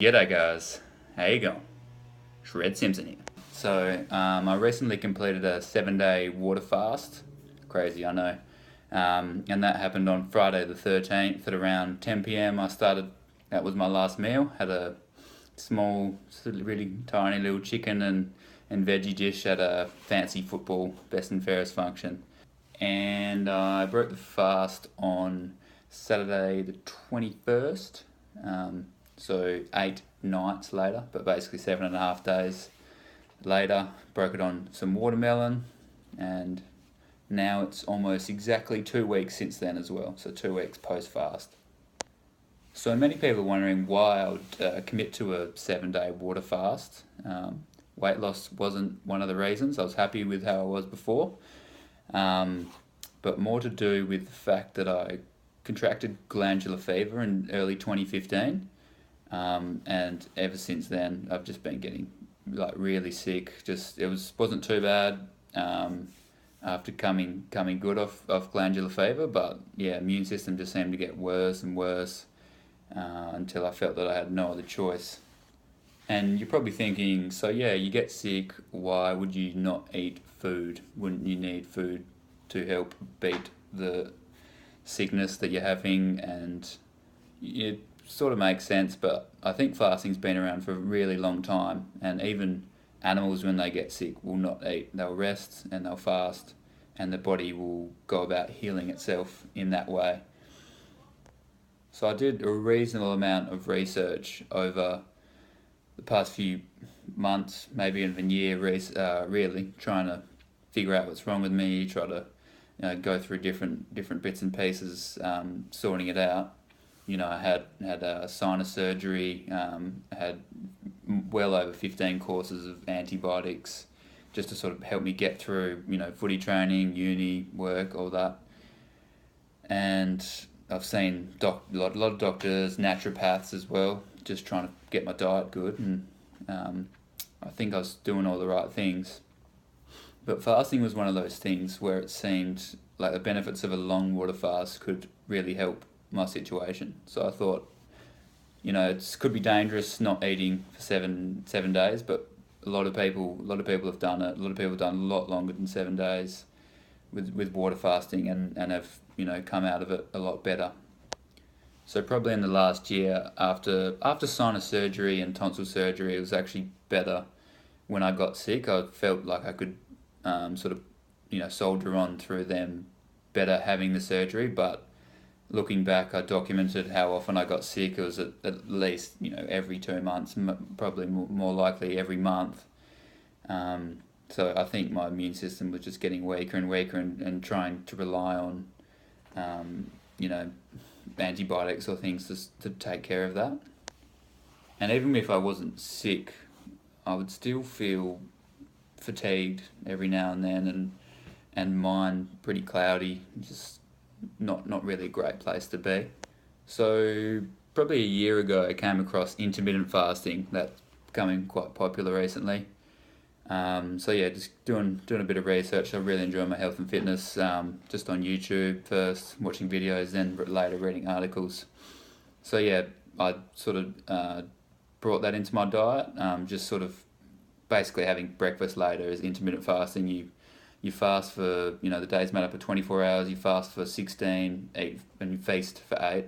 G'day guys, how you going? Shred Simpson here. I recently completed a 7-day water fast. Crazy, I know. And that happened on Friday the 13th at around 10 p.m. That was my last meal. Had a small, sort of really tiny little chicken and veggie dish at a fancy football best and fairest function. And I broke the fast on Saturday the 21st. So 8 nights later, but basically 7.5 days later, broke it on some watermelon, and now it's almost exactly 2 weeks since then as well, so 2 weeks post-fast. So many people are wondering why I would commit to a 7-day water fast. Weight loss wasn't one of the reasons. I was happy with how I was before, but more to do with the fact that I contracted glandular fever in early 2015. And ever since then, I've just been getting really sick. Wasn't too bad after coming good off glandular fever, but yeah, immune system just seemed to get worse and worse until I felt that I had no other choice. And you're probably thinking, so yeah, you get sick, why would you not eat food? Wouldn't you need food to help beat the sickness that you're having? And it sort of makes sense, but I think fasting's been around for a really long time, and even animals, when they get sick, will not eat. They'll rest and they'll fast, and the body will go about healing itself in that way. So I did a reasonable amount of research over the past few months, maybe even year, really trying to figure out what's wrong with me, try to go through different bits and pieces, sorting it out. I had sinus surgery, had well over 15 courses of antibiotics just to sort of help me get through, footy training, uni, work, all that. And I've seen a lot of doctors, naturopaths as well, just trying to get my diet good. And I think I was doing all the right things. But fasting was one of those things where it seemed like the benefits of a long water fast could really help my situation. So I thought, it could be dangerous not eating for seven days, but a lot of people have done it. A lot of people have done a lot longer than 7 days with water fasting and have come out of it a lot better. So probably in the last year, after sinus surgery and tonsil surgery, it was actually better. When I got sick, I felt like I could soldier on through them better having the surgery, but looking back, I documented how often I got sick. It was at least every 2 months, probably more likely every month. So I think my immune system was just getting weaker and weaker, and trying to rely on antibiotics or things to take care of that. And even if I wasn't sick, I would still feel fatigued every now and then, and mind pretty cloudy, just not really a great place to be. So probably a year ago, I came across intermittent fasting. That's becoming quite popular recently. Just doing a bit of research. I really enjoy my health and fitness, just on YouTube first, watching videos, then later reading articles. So yeah, I sort of brought that into my diet, just sort of basically having breakfast later is intermittent fasting. You fast for, the day's made up of 24 hours, you fast for 16, eat, and you feast for 8.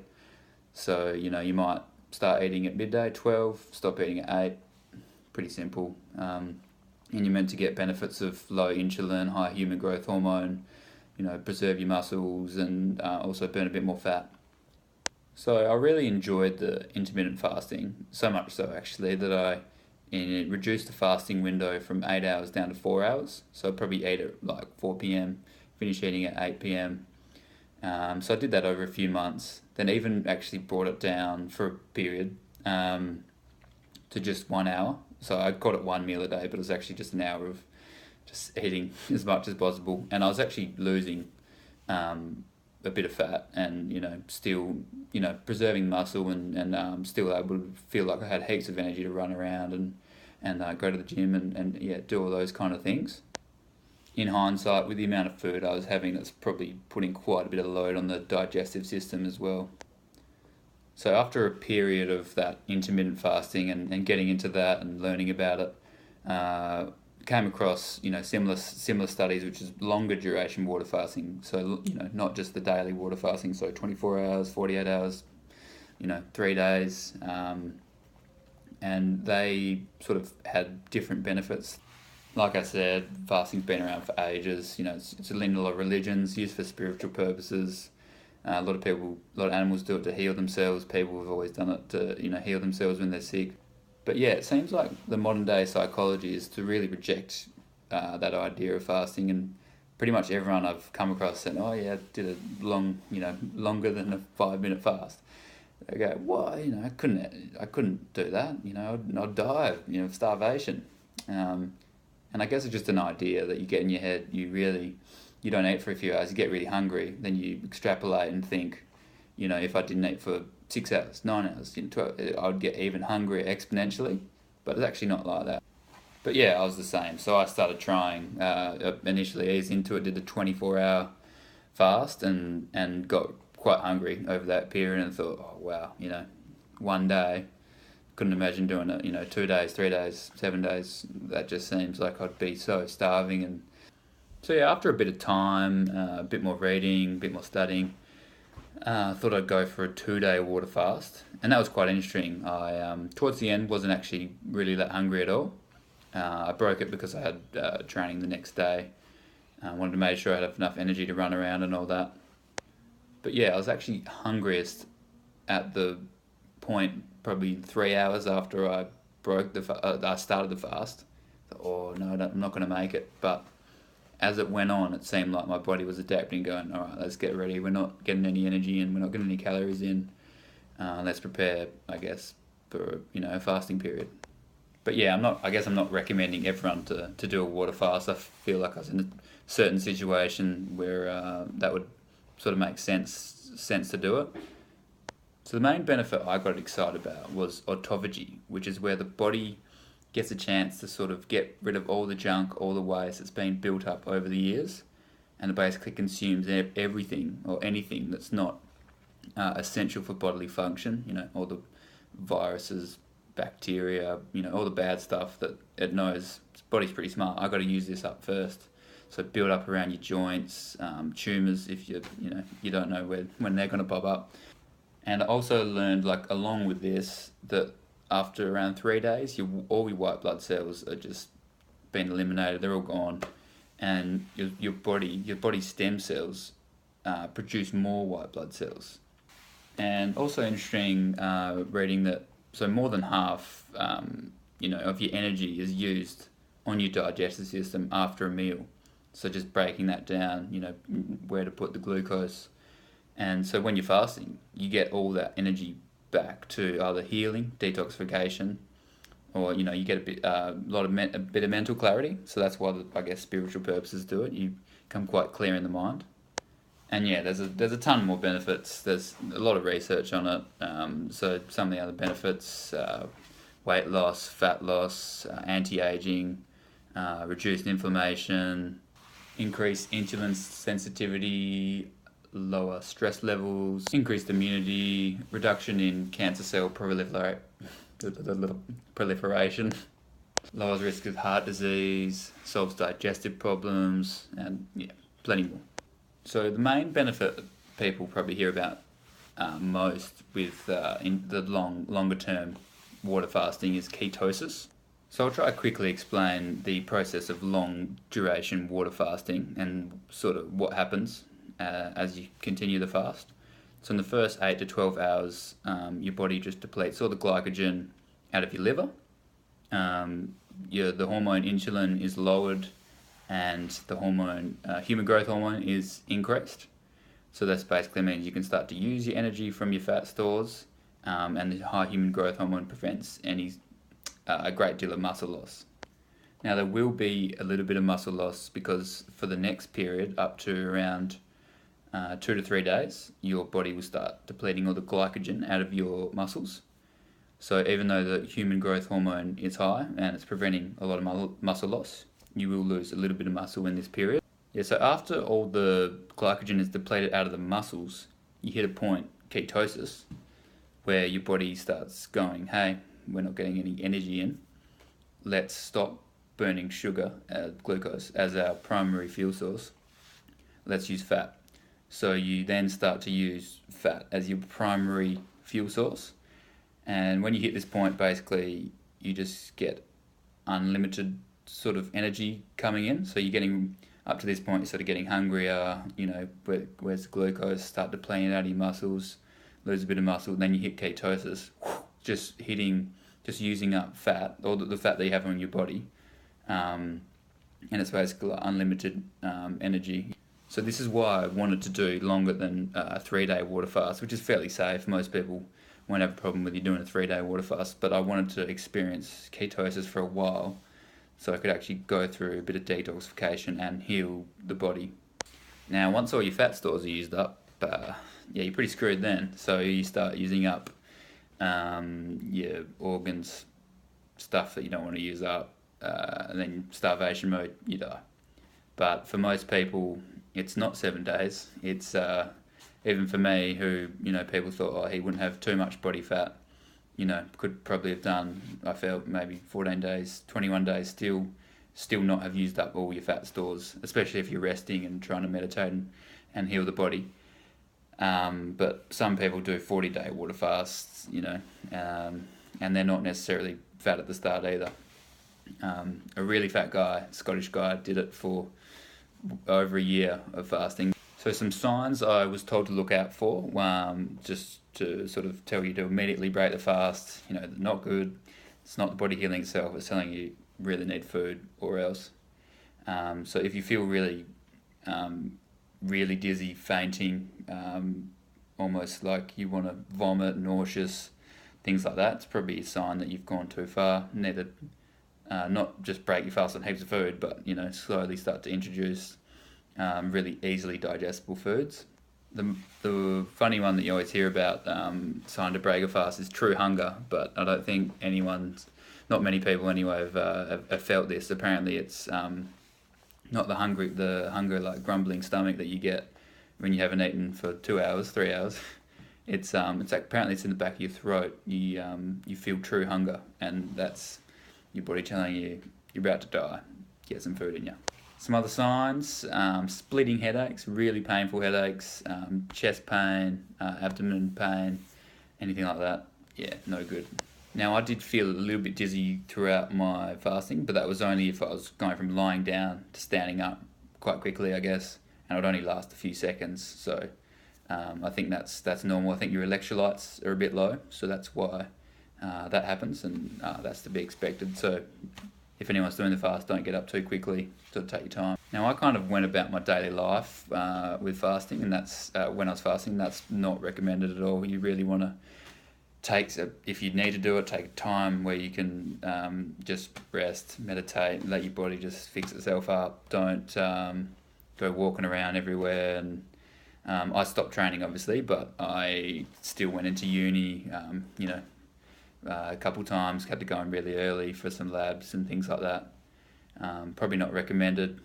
So, you might start eating at midday, 12, stop eating at 8. Pretty simple. And you're meant to get benefits of low insulin, high human growth hormone, preserve your muscles, and also burn a bit more fat. So I really enjoyed the intermittent fasting, so much so actually that and it reduced the fasting window from 8 hours down to 4 hours. So I'd probably eat at 4 p.m, finish eating at 8 p.m. So I did that over a few months. Then even actually brought it down for a period to just 1 hour. So I called it one meal a day, but it was actually just an hour of just eating as much as possible. And I was actually losing a bit of fat and, still, preserving muscle and still able to feel like I had heaps of energy to run around and go to the gym and do all those kind of things. In hindsight, with the amount of food I was having, that's probably putting quite a bit of load on the digestive system as well. So after a period of that intermittent fasting and getting into that and learning about it, came across similar studies, which is longer duration water fasting. So not just the daily water fasting, so 24 hours, 48 hours, 3 days, and they sort of had different benefits. Like I said, fasting's been around for ages. It's in a lot of religions, used for spiritual purposes. A lot of animals do it to heal themselves. People have always done it to heal themselves when they're sick. But yeah, it seems like the modern day psychology is to really reject that idea of fasting, and pretty much everyone I've come across said, "Oh yeah, I did a longer than a 5 minute fast." They go, "Well, I couldn't do that. I'd die of starvation." And I guess it's just an idea that you get in your head. You don't eat for a few hours, you get really hungry, then you extrapolate and think, if I didn't eat for 6 hours, 9 hours, 12, I would get even hungrier exponentially. But it's actually not like that. But yeah, I was the same. So I started trying, initially eased into it, did the 24-hour fast and got quite hungry over that period and thought, oh wow, one day, couldn't imagine doing it, 2 days, 3 days, 7 days. That just seems like I'd be so starving. And so yeah, after a bit of time, a bit more reading, a bit more studying, thought I'd go for a 2-day water fast, and that was quite interesting. I towards the end wasn't actually really that hungry at all. I broke it because I had training the next day. I wanted to make sure I had enough energy to run around and all that. But yeah, I was actually hungriest at the point probably 3 hours after I I started the fast. Oh no, I'm not going to make it. But as it went on, it seemed like my body was adapting, going, all right, let's get ready. We're not getting any energy in. We're not getting any calories in. Let's prepare, I guess, for a fasting period. But yeah, I guess I'm not recommending everyone to do a water fast. I feel like I was in a certain situation where that would sort of make sense to do it. So the main benefit I got excited about was autophagy, which is where the body gets a chance to sort of get rid of all the junk, all the waste that's been built up over the years, and it basically consumes everything or anything that's not essential for bodily function. All the viruses, bacteria, all the bad stuff that it knows. Its body's pretty smart. I got to use this up first. So build up around your joints, tumors if you don't know when they're going to pop up. And I also learned, along with this, that after around 3 days, all your white blood cells are just been eliminated. They're all gone, and your body's stem cells produce more white blood cells. And also interesting, reading that more than half, of your energy is used on your digestive system after a meal. So just breaking that down, where to put the glucose. And so when you're fasting, you get all that energy back to either healing, detoxification, or you get a bit of mental clarity. So that's why I guess spiritual purposes do it. You become quite clear in the mind. And yeah, there's a ton more benefits. There's a lot of research on it. So some of the other benefits: weight loss, fat loss, anti-aging, reduced inflammation, increased insulin sensitivity, lower stress levels, increased immunity, reduction in cancer cell proliferation, lowers risk of heart disease, solves digestive problems, and yeah, plenty more. So the main benefit that people probably hear about most with in the longer term water fasting is ketosis. So I'll try to quickly explain the process of long duration water fasting and sort of what happens as you continue the fast. So in the first 8 to 12 hours, your body just depletes all the glycogen out of your liver. The hormone insulin is lowered, and the hormone, human growth hormone, is increased. So this basically means you can start to use your energy from your fat stores, and the high human growth hormone prevents a great deal of muscle loss. Now there will be a little bit of muscle loss because for the next period, up to around 2 to 3 days, your body will start depleting all the glycogen out of your muscles. So even though the human growth hormone is high and it's preventing a lot of muscle loss, you will lose a little bit of muscle in this period. Yeah, so after all the glycogen is depleted out of the muscles, you hit a point, ketosis, where your body starts going, hey, we're not getting any energy in, let's stop burning sugar, glucose, as our primary fuel source. Let's use fat. So you then start to use fat as your primary fuel source. And when you hit this point, basically, you just get unlimited sort of energy coming in. So you're getting, up to this point, you're sort of getting hungrier, where's the glucose, start depleting out of your muscles, lose a bit of muscle, then you hit ketosis, just using up fat, or the fat that you have on your body. And it's basically like unlimited energy. So this is why I wanted to do longer than a 3-day water fast, which is fairly safe. Most people won't have a problem with you doing a 3-day water fast, but I wanted to experience ketosis for a while so I could actually go through a bit of detoxification and heal the body. Now, once all your fat stores are used up, you're pretty screwed then. So you start using up your organs, stuff that you don't want to use up, and then starvation mode, you die. But for most people, it's not 7 days. It's even for me, who, people thought, he wouldn't have too much body fat, could probably have done, I felt, maybe 14 days, 21 days, still not have used up all your fat stores, especially if you're resting and trying to meditate and heal the body. But some people do 40-day water fasts, and they're not necessarily fat at the start either. A really fat guy, Scottish guy, did it for over a year of fasting. So some signs I was told to look out for, just to sort of tell you to immediately break the fast. Not good. It's not the body healing itself. It's telling you really need food or else. So if you feel really dizzy, fainting, almost like you want to vomit, nauseous, things like that, it's probably a sign that you've gone too far. Not just break your fast on heaps of food, but slowly start to introduce really easily digestible foods. The funny one that you always hear about, sign to break a fast, is true hunger, but I don't think not many people anyway have felt this. Apparently it's not the hunger like grumbling stomach that you get when you haven't eaten for 2 hours, 3 hours. It's apparently it's in the back of your throat. You feel true hunger, and that's your body telling you you're about to die. Get some food in you. Some other signs: splitting headaches, really painful headaches, chest pain, abdomen pain, anything like that. Yeah, no good. Now, I did feel a little bit dizzy throughout my fasting, but that was only if I was going from lying down to standing up quite quickly, I guess, and it would only last a few seconds. So I think that's normal. I think your electrolytes are a bit low, so that's why that happens, and that's to be expected. So if anyone's doing the fast, don't get up too quickly, sort of take your time. Now, I kind of went about my daily life with fasting, and that's when I was fasting, that's not recommended at all. You really want to if you need to do it, take time where you can just rest, meditate, let your body just fix itself up. Don't go walking around everywhere. And I stopped training, obviously, but I still went into uni, a couple times, had to go in really early for some labs and things like that. Probably not recommended.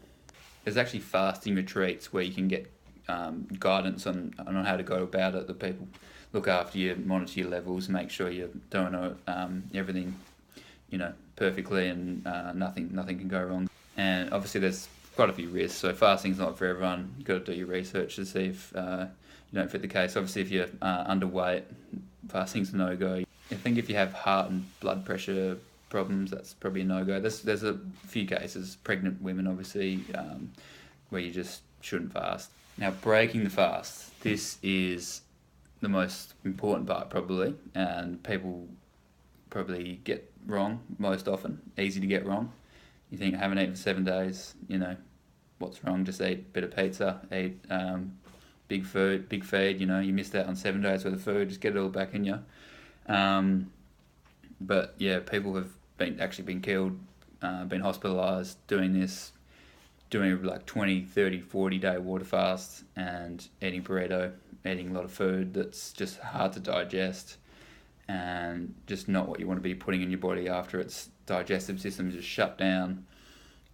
There's actually fasting retreats where you can get guidance on how to go about it. The people look after you, monitor your levels, make sure you're doing everything, perfectly, and nothing can go wrong. And obviously there's quite a few risks, so fasting's not for everyone. You've got to do your research to see if you don't fit the case. Obviously, if you're underweight, fasting's a no-go. I think if you have heart and blood pressure problems, that's probably a no-go. There's a few cases, pregnant women obviously, where you just shouldn't fast. Now, breaking the fast, this is the most important part probably, and people probably get wrong most often. Easy to get wrong. You think, I haven't eaten for 7 days, what's wrong? Just eat a bit of pizza, eat big feed, you missed out on 7 days worth of food, just get it all back in you. But yeah, people have been killed, been hospitalised doing like 20, 30, 40-day water fasts and eating burrito, eating a lot of food that's just hard to digest and just not what you want to be putting in your body after its digestive system just shut down.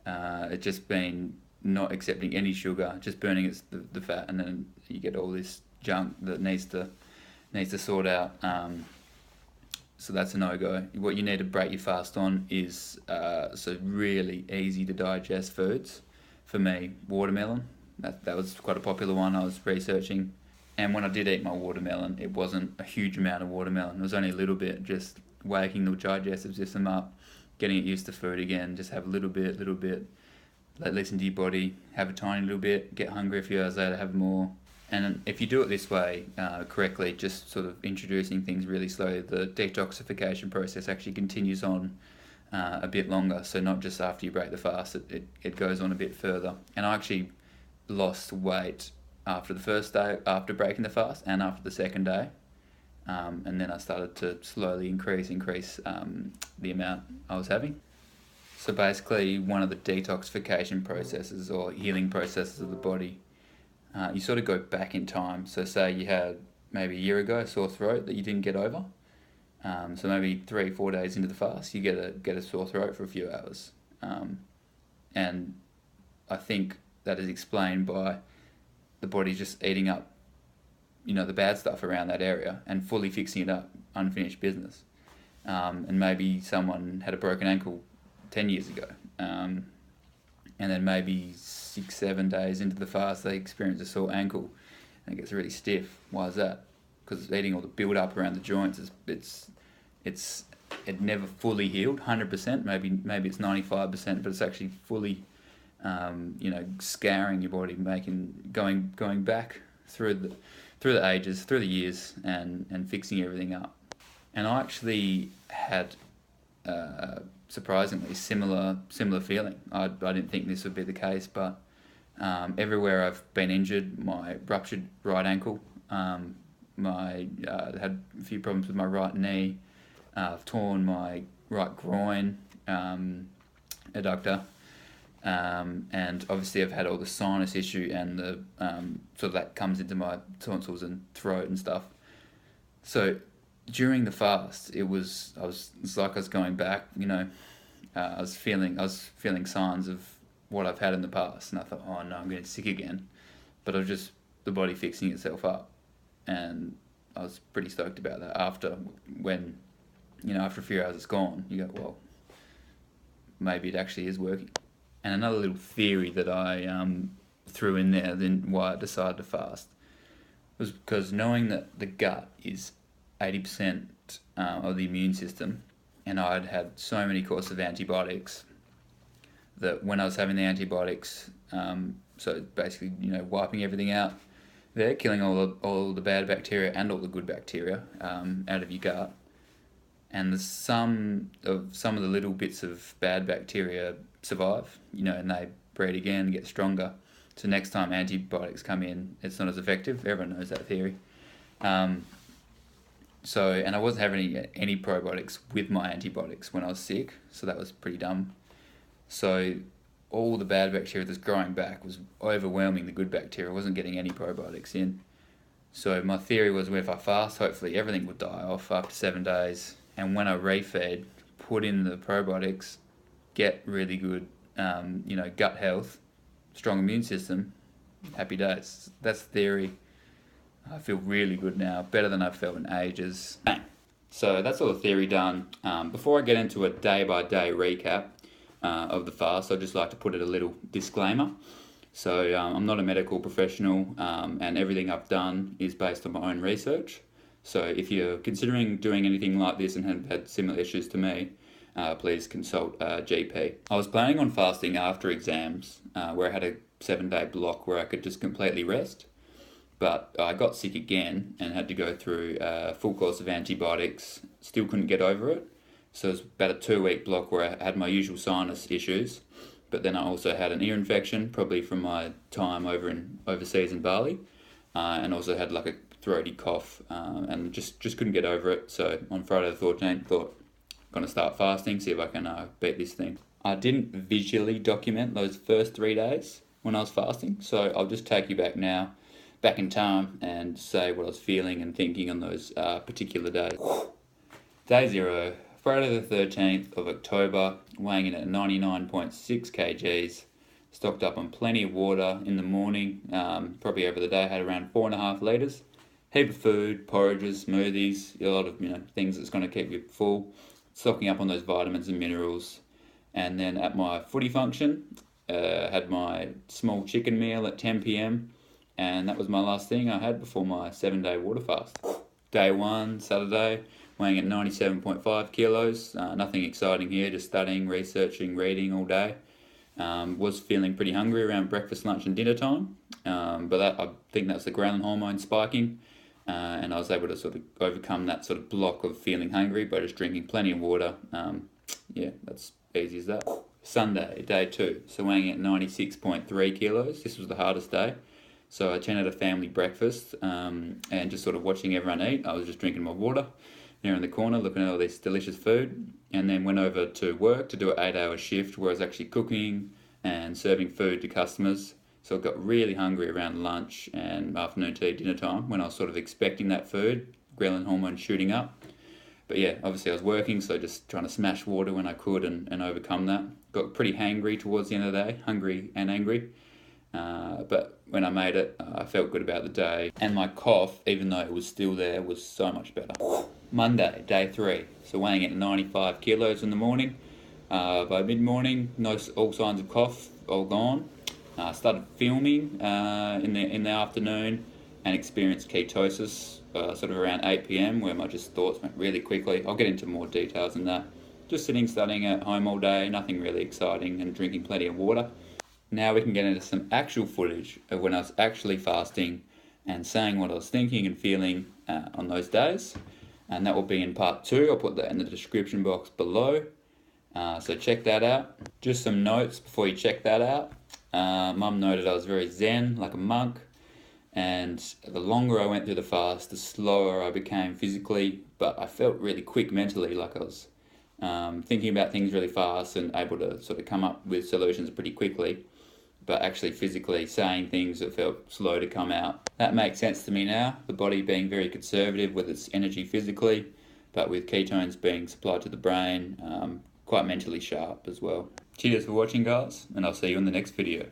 It's just been not accepting any sugar, just burning the fat, and then you get all this junk that needs to sort out. so that's a no-go. What you need to break your fast on is so really easy to digest foods. For me, watermelon. That was quite a popular one I was researching. And when I did eat my watermelon, it wasn't a huge amount of watermelon. It was only a little bit, just waking the digestive system up, getting it used to food again. Just have a little bit, listen to your body, have a tiny little bit, get hungry a few hours later, have more. And if you do it this way correctly, just sort of introducing things really slowly, the detoxification process actually continues on a bit longer. So not just after you break the fast, it goes on a bit further. And I actually lost weight after the first day, after breaking the fast, and after the second day. And then I started to slowly increase the amount I was having. So basically, one of the detoxification processes or healing processes of the body, you sort of go back in time. So say you had maybe a year ago a sore throat that you didn't get over. So maybe 3-4 days into the fast, you get a sore throat for a few hours. And I think that is explained by the body just eating up, the bad stuff around that area and fully fixing it up, unfinished business. And maybe someone had a broken ankle 10 years ago. And then maybe 6-7 days into the fast, they experience a sore ankle and it gets really stiff. Why is that? Because it's eating all the build up around the joints. It never fully healed, 100%. Maybe it's 95%, but it's actually fully, scarring your body, going back through the ages, through the years, and fixing everything up. And I actually had surprisingly similar feeling. I didn't think this would be the case, but everywhere I've been injured, my ruptured right ankle, my had a few problems with my right knee, I've torn my right groin adductor, and obviously I've had all the sinus issue and the so that comes into my tonsils and throat and stuff. So during the fast, it's like I was going back. I was feeling signs of what I've had in the past, and I thought, oh no, I'm getting sick again. But it was just the body fixing itself up, and I was pretty stoked about that. After a few hours it's gone, you go, well, maybe it actually is working. And another little theory that I threw in there, then why I decided to fast, was because knowing that the gut is 80% of the immune system, and I'd had so many courses of antibiotics that when I was having the antibiotics, so basically wiping everything out there, killing all the bad bacteria and all the good bacteria out of your gut, and some of the little bits of bad bacteria survive, and they breed again and get stronger. So next time antibiotics come in, it's not as effective. Everyone knows that theory. And I wasn't having any probiotics with my antibiotics when I was sick, so that was pretty dumb. So all the bad bacteria that's growing back was overwhelming the good bacteria. I wasn't getting any probiotics in. So my theory was, if I fast, hopefully everything would die off after 7 days. And when I refeed, put in the probiotics, get really good, gut health, strong immune system, happy days. That's the theory. I feel really good now, better than I've felt in ages. So that's all the theory done. Before I get into a day-by-day recap of the fast, I'd just like to put in a little disclaimer. So I'm not a medical professional, and everything I've done is based on my own research. So if you're considering doing anything like this and have had similar issues to me, please consult a GP. I was planning on fasting after exams, where I had a 7-day block where I could just completely rest. But I got sick again and had to go through a full course of antibiotics. Still couldn't get over it. So it was about a 2-week block where I had my usual sinus issues. But then I also had an ear infection, probably from my time overseas in Bali. And also had like a throaty cough, and just couldn't get over it. So on Friday the 14th, thought, I'm going to start fasting, see if I can beat this thing. I didn't visually document those first 3 days when I was fasting. So I'll just take you back in time and say what I was feeling and thinking on those particular days. Day 0, Friday the 13th of October, weighing in at 99.6 kgs, stocked up on plenty of water in the morning, probably over the day, had around 4.5 litres, heap of food, porridges, smoothies, a lot of things that's going to keep you full, stocking up on those vitamins and minerals. And then at my footy function, had my small chicken meal at 10 p.m. and that was my last thing I had before my 7-day water fast. Day 1, Saturday, weighing at 97.5 kilos. Nothing exciting here, just studying, researching, reading all day. Was feeling pretty hungry around breakfast, lunch and dinner time, but I think that's the ghrelin hormone spiking, and I was able to sort of overcome that sort of block of feeling hungry by just drinking plenty of water. Yeah, that's easy as that. Sunday, day 2, so weighing at 96.3 kilos. This was the hardest day. So I attended a family breakfast and just sort of watching everyone eat. I was just drinking my water there in the corner, looking at all this delicious food, and then went over to work to do an 8-hour shift where I was actually cooking and serving food to customers. So I got really hungry around lunch and afternoon tea, dinner time when I was sort of expecting that food, ghrelin hormone shooting up. But yeah, obviously I was working, so just trying to smash water when I could and overcome that. Got pretty hangry towards the end of the day, hungry and angry. But when I made it, I felt good about the day. And my cough, even though it was still there, was so much better. Monday, day 3, so weighing at 95 kilos in the morning. By mid-morning, all signs of cough, all gone. Started filming in the afternoon and experienced ketosis sort of around 8 p.m. where my thoughts went really quickly. I'll get into more details in that. Just sitting, studying at home all day, nothing really exciting, and drinking plenty of water. Now we can get into some actual footage of when I was actually fasting and saying what I was thinking and feeling on those days. And that will be in part 2. I'll put that in the description box below. So check that out. Just some notes before you check that out. Mum noted I was very zen, like a monk. And the longer I went through the fast, the slower I became physically. But I felt really quick mentally, like I was thinking about things really fast and able to sort of come up with solutions pretty quickly. But actually physically saying things that felt slow to come out. That makes sense to me now, the body being very conservative with its energy physically, but with ketones being supplied to the brain, quite mentally sharp as well. Cheers for watching, guys, and I'll see you in the next video.